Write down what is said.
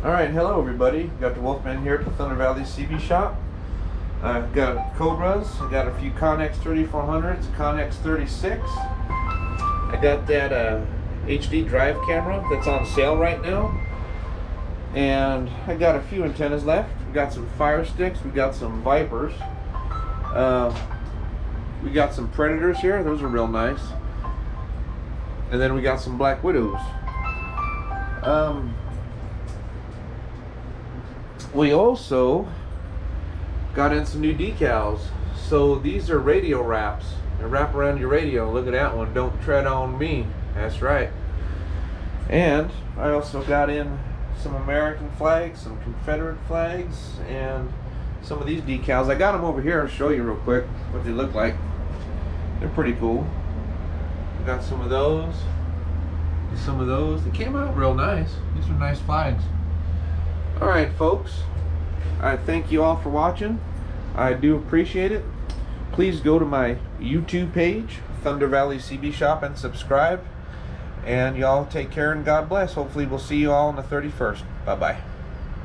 Alright, hello everybody. Got the Wolfman here at the Thunder Valley CB shop. I've got Cobras, I got a few Connex 3400s, Connex 36. I got that HD drive camera that's on sale right now. And I got a few antennas left. We got some Fire Sticks, we got some Vipers. We got some Predators here, those are real nice. And then we got some Black Widows. We also got in some new decals. So these are radio wraps. They wrap around your radio. Look at that one. Don't tread on me. That's right. And I also got in some American flags, some Confederate flags, and some of these decals. I got them over here. I'll show you real quick what they look like. They're pretty cool. I got some of those. Some of those. They came out real nice. These are nice flags. Alright folks, I thank you all for watching. I do appreciate it. Please go to my YouTube page, Thunder Valley CB Shop, and subscribe. And y'all take care and God bless. Hopefully we'll see you all on the 31st. Bye bye.